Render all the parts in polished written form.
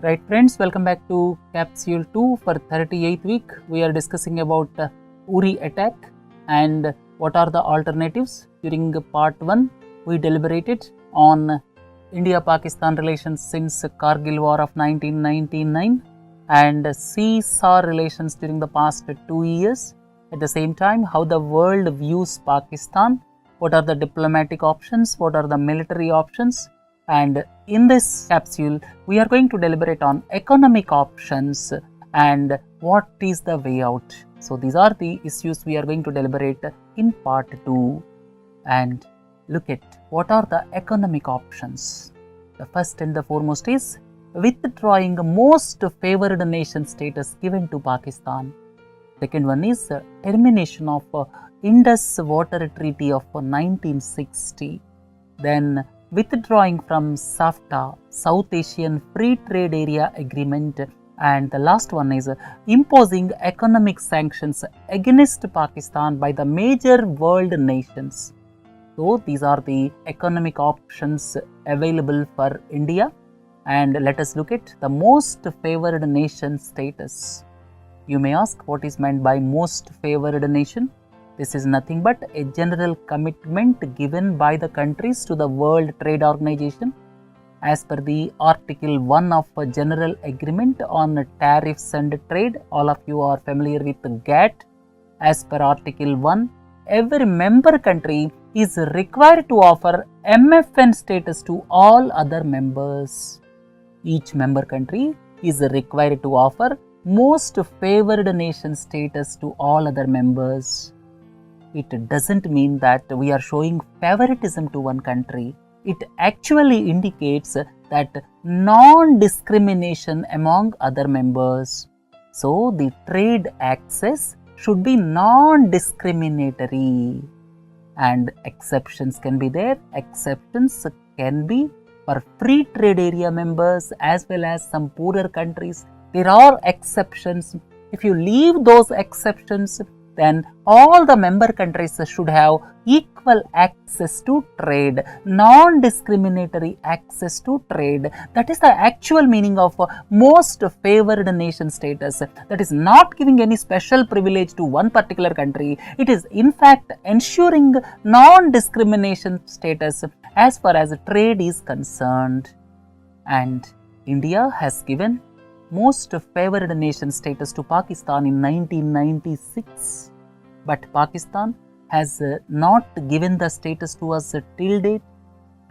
Right friends, welcome back to Capsule-2 for 38th week. We are discussing about URI attack and what are the alternatives. During part 1, we deliberated on India-Pakistan relations since Kargil War of 1999 and seesaw relations during the past 2 years. At the same time, how the world views Pakistan, what are the diplomatic options, what are the military options. And in this capsule, we are going to deliberate on economic options and what is the way out. So these are the issues we are going to deliberate in part 2 and look at what are the economic options. The first and the foremost is withdrawing most favored nation status given to Pakistan. Second one is termination of Indus Water Treaty of 1960. Then withdrawing from SAFTA, South Asian Free Trade Area Agreement, and the last one is imposing economic sanctions against Pakistan by the major world nations. So these are the economic options available for India, and let us look at the most favored nation status. You may ask, what is meant by most favored nation? This is nothing but a general commitment given by the countries to the World Trade Organization as per the Article 1 of a General Agreement on Tariffs and Trade. All of you are familiar with GATT. As per Article 1, every member country is required to offer MFN status to all other members. Each member country is required to offer most favored nation status to all other members. It doesn't mean that we are showing favoritism to one country. It actually indicates that non-discrimination among other members. So, the trade access should be non-discriminatory and exceptions can be there. Exceptions can be for free trade area members as well as some poorer countries. There are exceptions. If you leave those exceptions, then all the member countries should have equal access to trade, non-discriminatory access to trade. That is the actual meaning of most favored nation status. That is not giving any special privilege to one particular country. It is in fact ensuring non-discrimination status as far as trade is concerned. And India has given most favored nation status to Pakistan in 1996, but Pakistan has not given the status to us till date,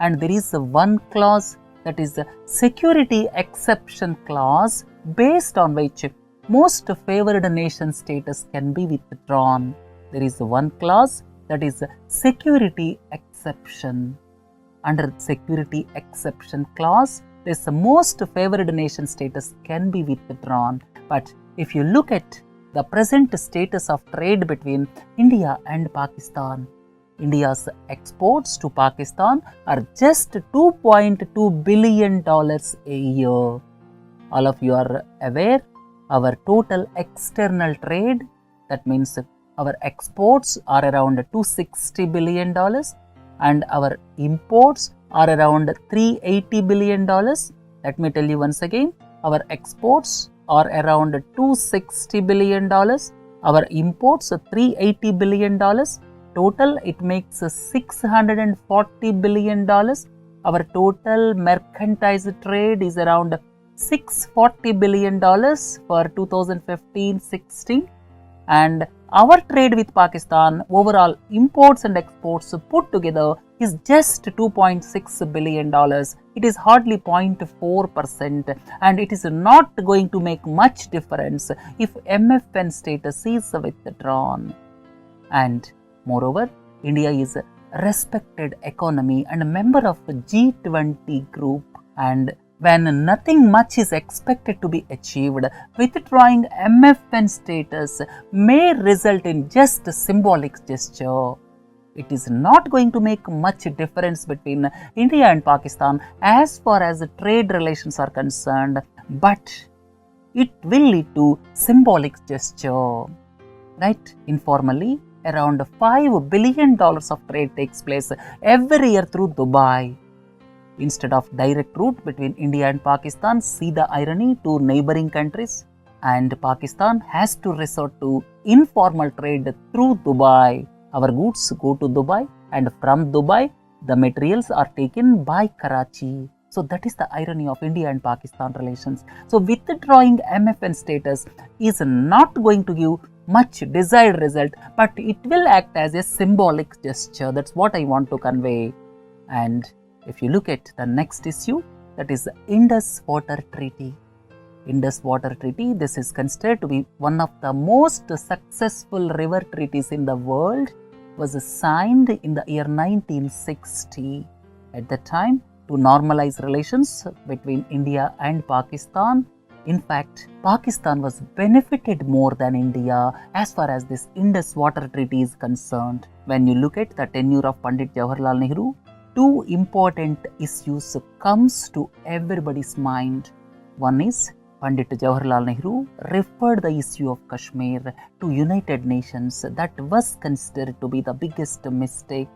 and there is one clause, that is the security exception clause, based on which most favored nation status can be withdrawn. There is one clause, that is security exception. Under security exception clause, this most favored nation status can be withdrawn. But if you look at the present status of trade between India and Pakistan, India's exports to Pakistan are just $2.2 billion a year. All of you are aware, our total external trade, that means our exports are around $260 billion and our imports are around $380 billion. Let me tell you once again, our exports are around $260 billion, our imports are $380 billion, total it makes $640 billion. Our total mercantile trade is around $640 billion for 2015-16, and our trade with Pakistan, overall imports and exports put together, is just $2.6 billion. It is hardly 0.4%, and it is not going to make much difference if MFN status is withdrawn. And moreover, India is a respected economy and a member of the G20 group, and when nothing much is expected to be achieved, withdrawing MFN status may result in just a symbolic gesture. It is not going to make much difference between India and Pakistan as far as trade relations are concerned, but it will lead to symbolic gesture. Right? Informally, around $5 billion of trade takes place every year through Dubai. Instead of direct route between India and Pakistan, see the irony, to neighboring countries, and Pakistan has to resort to informal trade through Dubai. Our goods go to Dubai, and from Dubai the materials are taken by Karachi. So that is the irony of India and Pakistan relations. So withdrawing MFN status is not going to give much desired result, but it will act as a symbolic gesture. That's what I want to convey. And if you look at the next issue, that is the Indus Water Treaty. Indus Water Treaty, this is considered to be one of the most successful river treaties in the world, was signed in the year 1960. At that time, to normalize relations between India and Pakistan. In fact, Pakistan was benefited more than India as far as this Indus Water Treaty is concerned. When you look at the tenure of Pandit Jawaharlal Nehru, two important issues comes to everybody's mind. One is Pandit Jawaharlal Nehru referred the issue of Kashmir to United Nations. That was considered to be the biggest mistake.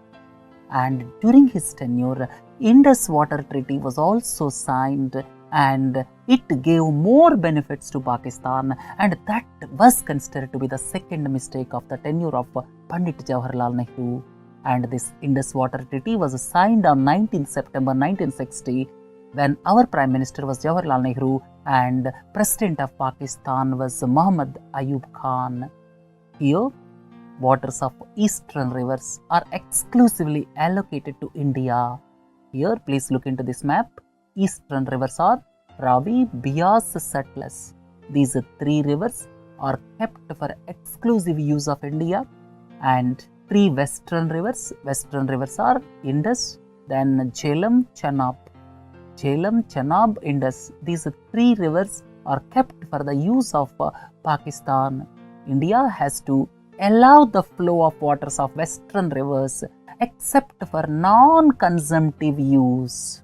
And during his tenure, Indus Water Treaty was also signed, and it gave more benefits to Pakistan, and that was considered to be the second mistake of the tenure of Pandit Jawaharlal Nehru. And this Indus Water Treaty was signed on 19th September 1960 when our Prime Minister was Jawaharlal Nehru and President of Pakistan was Muhammad Ayub Khan. Here, waters of eastern rivers are exclusively allocated to India. Here, please look into this map. Eastern rivers are Ravi, Beas, Satluj. These three rivers are kept for exclusive use of India, and three western rivers are Indus, then Jhelum, Chenab. Jhelum, Chenab, Indus. These three rivers are kept for the use of Pakistan. India has to allow the flow of waters of western rivers except for non-consumptive use.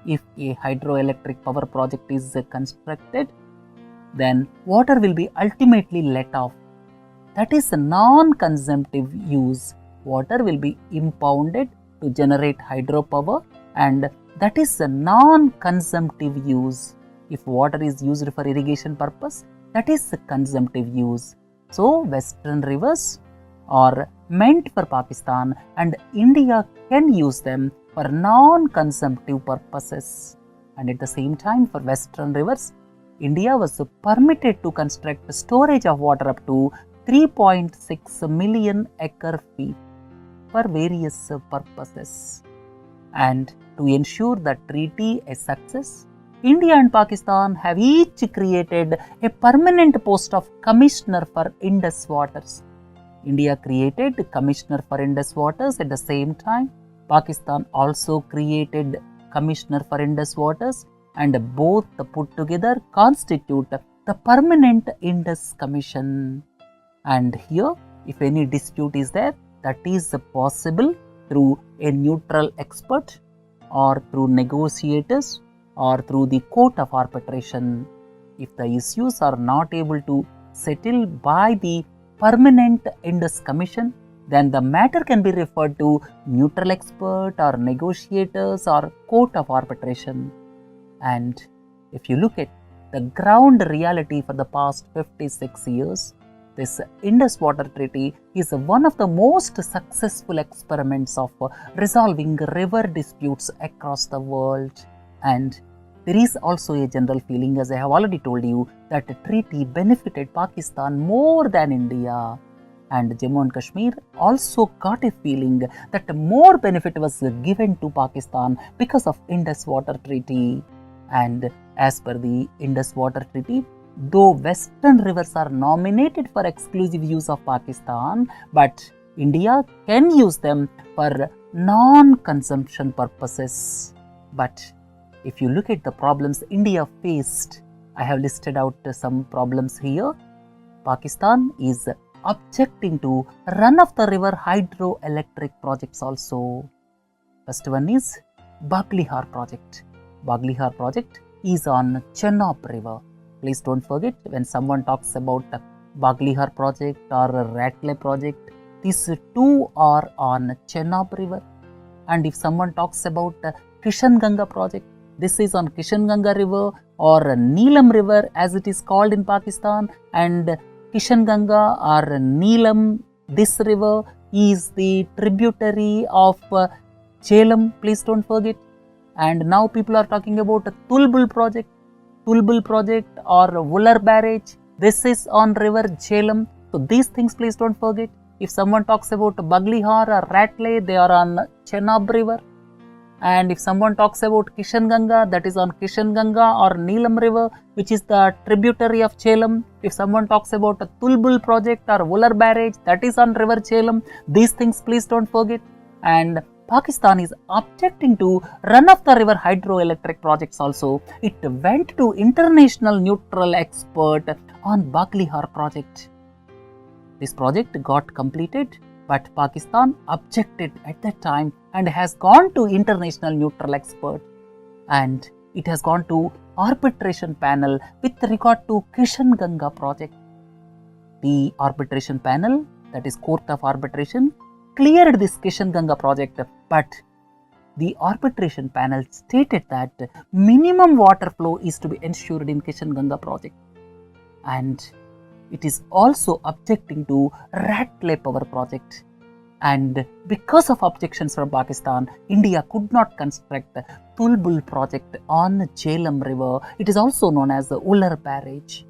If a hydroelectric power project is constructed, then water will be ultimately let off. That is non-consumptive use. Water will be impounded to generate hydropower, and that is a non-consumptive use. If water is used for irrigation purpose, that is consumptive use. So, western rivers are meant for Pakistan, and India can use them for non-consumptive purposes. And at the same time, for western rivers, India was permitted to construct storage of water up to 3.6 million acre feet for various purposes. And to ensure the treaty a success, India and Pakistan have each created a permanent post of Commissioner for Indus Waters. India created Commissioner for Indus Waters. At the same time, Pakistan also created Commissioner for Indus Waters, and both put together constitute the Permanent Indus Commission. And here, if any dispute is there, that is possible through a neutral expert or through negotiators or through the court of arbitration. If the issues are not able to settle by the Permanent Indus Commission, then the matter can be referred to neutral expert or negotiators or court of arbitration. And if you look at the ground reality for the past 56 years, this Indus Water Treaty is one of the most successful experiments of resolving river disputes across the world. And there is also a general feeling, as I have already told you, that the treaty benefited Pakistan more than India. And Jammu and Kashmir also got a feeling that more benefit was given to Pakistan because of Indus Water Treaty. And as per the Indus Water Treaty, though western rivers are nominated for exclusive use of Pakistan, but India can use them for non-consumption purposes. But if you look at the problems India faced, I have listed out some problems here. Pakistan is objecting to run-of-the-river hydroelectric projects also. First one is Baglihar project. Baglihar project is on Chenab River. Please don't forget, when someone talks about Baglihar project or Ratle project, these two are on Chenab River. And if someone talks about Kishan-Ganga project. This is on Kishan-Ganga river or Neelam river as it is called in Pakistan, and Kishan-Ganga or Neelam, this river is the tributary of Jhelum, please don't forget. And now people are talking about a Tulbul project or Wular barrage. This is on river Jhelum. So these things please don't forget. If someone talks about Baglihar or Ratle, they are on Chenab river. And if someone talks about Kishan-Ganga, that is on Kishan-Ganga or Neelam river, which is the tributary of Jhelum. If someone talks about a Tulbul project or Wular barrage, that is on river Jhelum. These things please don't forget. And Pakistan is objecting to run-of-the-river hydroelectric projects also. It went to international neutral expert on Baglihar project. This project got completed, but Pakistan objected at that time and has gone to international neutral expert, and it has gone to arbitration panel with regard to Kishan-Ganga project. The arbitration panel, that is Court of Arbitration, cleared this Kishan-Ganga project, but the arbitration panel stated that minimum water flow is to be ensured in Kishan-Ganga project, and it is also objecting to Ratle power project. And because of objections from Pakistan, India could not construct the Tulbul project on Jhelum river. It is also known as the Wular barrage.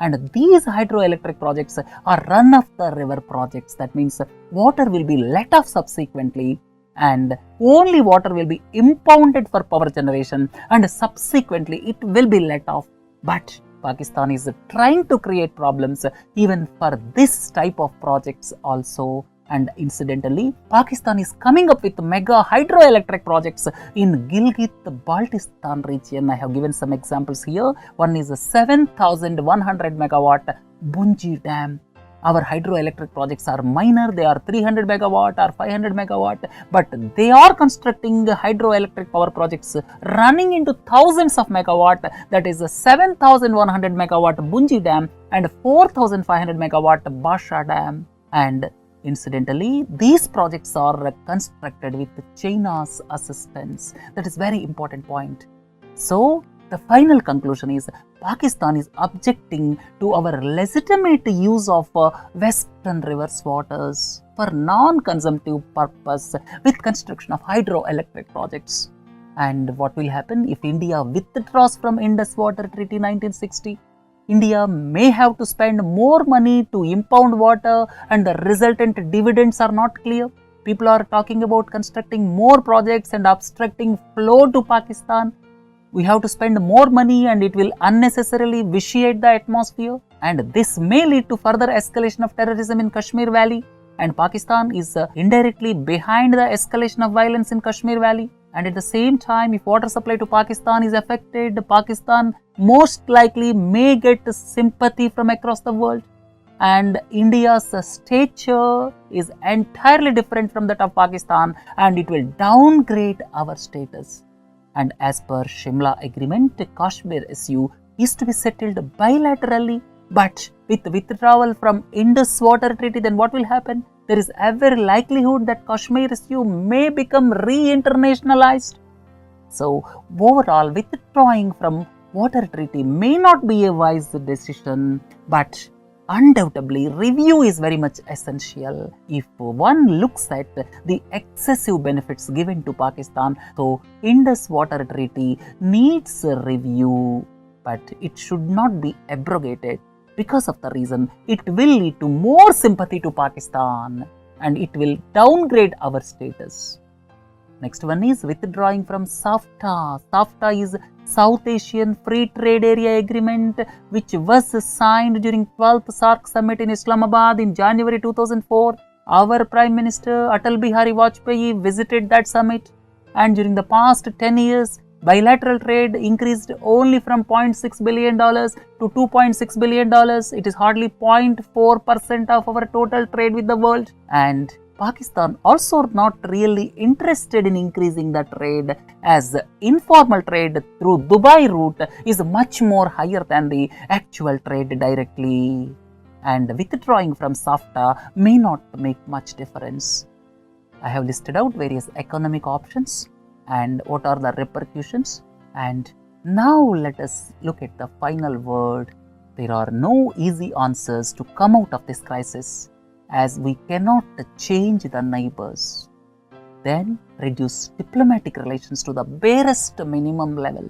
And these hydroelectric projects are run-of-the-river projects. That means water will be let off subsequently, and only water will be impounded for power generation, and subsequently it will be let off. But Pakistan is trying to create problems even for this type of projects also. And incidentally, Pakistan is coming up with mega hydroelectric projects in Gilgit-Baltistan region. I have given some examples here. One is a 7,100 megawatt Bunji Dam. Our hydroelectric projects are minor, they are 300 megawatt or 500 megawatt, but they are constructing hydroelectric power projects running into thousands of megawatt. That is a 7,100 megawatt Bunji Dam and 4,500 megawatt Basha Dam. And incidentally, these projects are constructed with China's assistance. That is very important point. So, the final conclusion is Pakistan is objecting to our legitimate use of western rivers waters for non-consumptive purpose with construction of hydroelectric projects. And what will happen if India withdraws from Indus Water Treaty 1960? India may have to spend more money to impound water, and the resultant dividends are not clear. People are talking about constructing more projects and obstructing flow to Pakistan. We have to spend more money and it will unnecessarily vitiate the atmosphere, and this may lead to further escalation of terrorism in Kashmir Valley, and Pakistan is indirectly behind the escalation of violence in Kashmir Valley. And at the same time, if water supply to Pakistan is affected, Pakistan most likely may get sympathy from across the world, and India's stature is entirely different from that of Pakistan, and it will downgrade our status. And as per Shimla agreement, Kashmir issue is to be settled bilaterally, but with withdrawal from Indus Water Treaty, then what will happen? There is every likelihood that Kashmir issue may become re-internationalized. So overall, withdrawing from water treaty may not be a wise decision, but undoubtedly review is very much essential if one looks at the excessive benefits given to Pakistan. So Indus Water Treaty needs a review, but it should not be abrogated. Because of the reason, it will lead to more sympathy to Pakistan and it will downgrade our status. Next one is withdrawing from SAFTA. SAFTA is South Asian Free Trade Area Agreement, which was signed during 12th SAARC Summit in Islamabad in January 2004. Our Prime Minister Atal Bihari Vajpayee visited that summit, and during the past 10 years, bilateral trade increased only from $0.6 billion to $2.6 billion. It is hardly 0.4% of our total trade with the world. And Pakistan also not really interested in increasing the trade, as informal trade through Dubai route is much more higher than the actual trade directly. And withdrawing from SAFTA may not make much difference. I have listed out various economic options, and what are the repercussions. And now let us look at the final word. There are no easy answers to come out of this crisis, as we cannot change the neighbors. Then reduce diplomatic relations to the barest minimum level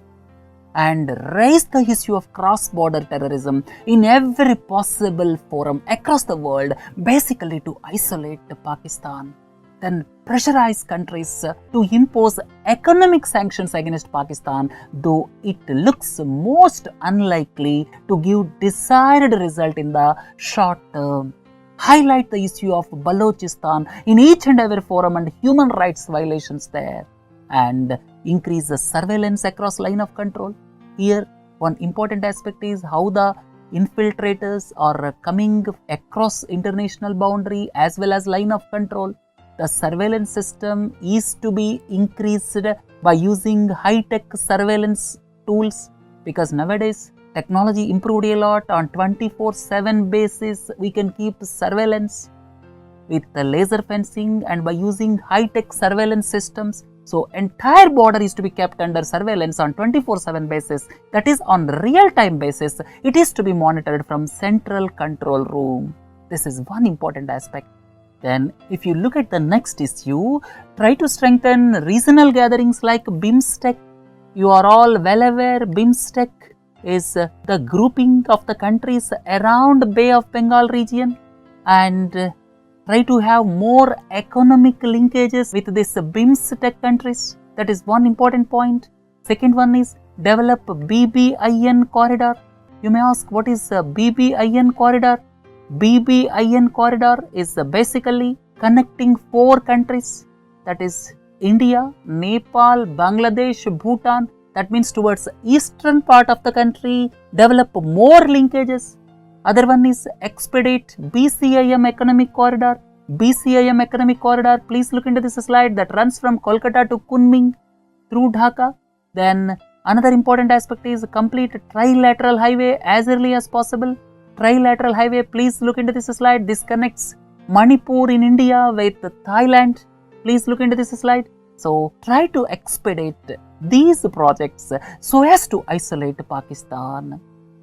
and raise the issue of cross-border terrorism in every possible forum across the world, basically to isolate Pakistan. Then pressurize countries to impose economic sanctions against Pakistan, though it looks most unlikely to give desired result in the short term. Highlight the issue of Balochistan in each and every forum and human rights violations there, and increase the surveillance across line of control. Here, one important aspect is how the infiltrators are coming across international boundary as well as line of control. The surveillance system is to be increased by using high-tech surveillance tools, because nowadays technology improved a lot. On 24/7 basis, we can keep surveillance with the laser fencing and by using high-tech surveillance systems. So entire border is to be kept under surveillance on 24/7 basis. That is on real-time basis. It is to be monitored from central control room. This is one important aspect. Then if you look at the next issue, try to strengthen regional gatherings like BIMSTEC. You are all well aware BIMSTEC is the grouping of the countries around Bay of Bengal region, and try to have more economic linkages with this BIMSTEC countries. That is one important point. Second one is develop BBIN corridor. You may ask, what is a BBIN corridor? BBIN corridor is basically connecting 4 countries, that is India, Nepal, Bangladesh, Bhutan. That means towards eastern part of the country, develop more linkages. Other one is expedite BCIM economic corridor. BCIM economic corridor, please look into this slide, that runs from Kolkata to Kunming through Dhaka. Then another important aspect is complete trilateral highway as early as possible. Trilateral highway, please look into this slide. This connects Manipur in India with Thailand. Please look into this slide. So try to expedite these projects so as to isolate Pakistan.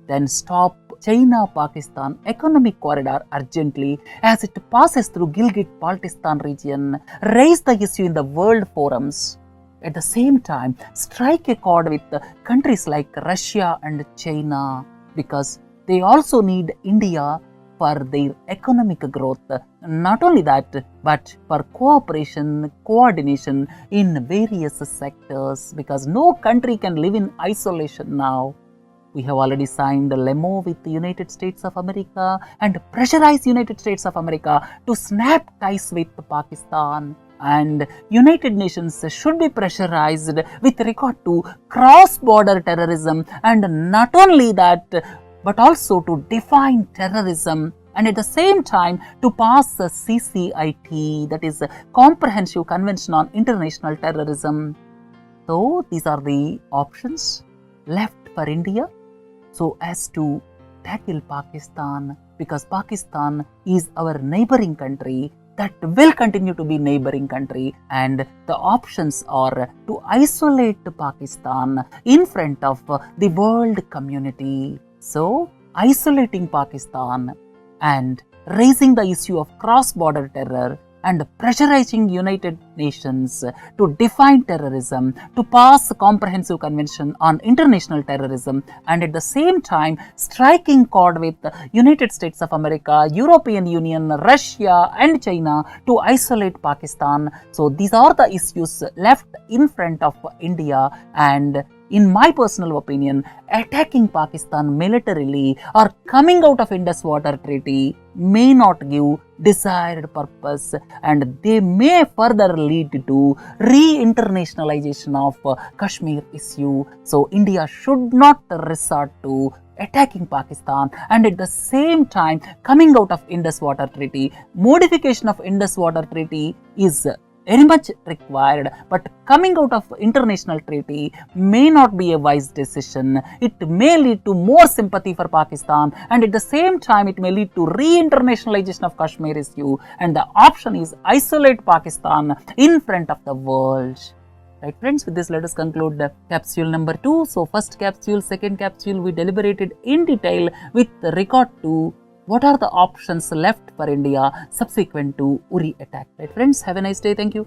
Then stop China-Pakistan economic corridor urgently as it passes through Gilgit-Baltistan region. Raise the issue in the world forums. At the same time, strike a chord with countries like Russia and China, because they also need India for their economic growth. Not only that, but for cooperation, coordination in various sectors, because no country can live in isolation now. We have already signed a LEMO with the United States of America and pressurize United States of America to snap ties with Pakistan. And United Nations should be pressurized with regard to cross-border terrorism, and not only that, but also to define terrorism, and at the same time to pass a CCIT, that is a Comprehensive Convention on International Terrorism. So these are the options left for India so as to tackle Pakistan, because Pakistan is our neighboring country that will continue to be neighboring country, and the options are to isolate Pakistan in front of the world community. So, isolating Pakistan and raising the issue of cross-border terror and pressurizing United Nations to define terrorism, to pass a comprehensive convention on international terrorism, and at the same time striking chord with United States of America, European Union, Russia and China to isolate Pakistan. So these are the issues left in front of India, and in my personal opinion, attacking Pakistan militarily or coming out of Indus Water Treaty may not give desired purpose, and they may further lead to re-internationalization of Kashmir issue. So India should not resort to attacking Pakistan, and at the same time coming out of Indus Water Treaty. Modification of Indus Water Treaty is very much required, but coming out of international treaty may not be a wise decision. It may lead to more sympathy for Pakistan, and at the same time it may lead to re-internationalization of Kashmir issue, and the option is isolate Pakistan in front of the world. Right friends, with this let us conclude the capsule number 2. So first capsule, second capsule, we deliberated in detail with regard to what are the options left for India subsequent to URI attack. Right friends, have a nice day. Thank you.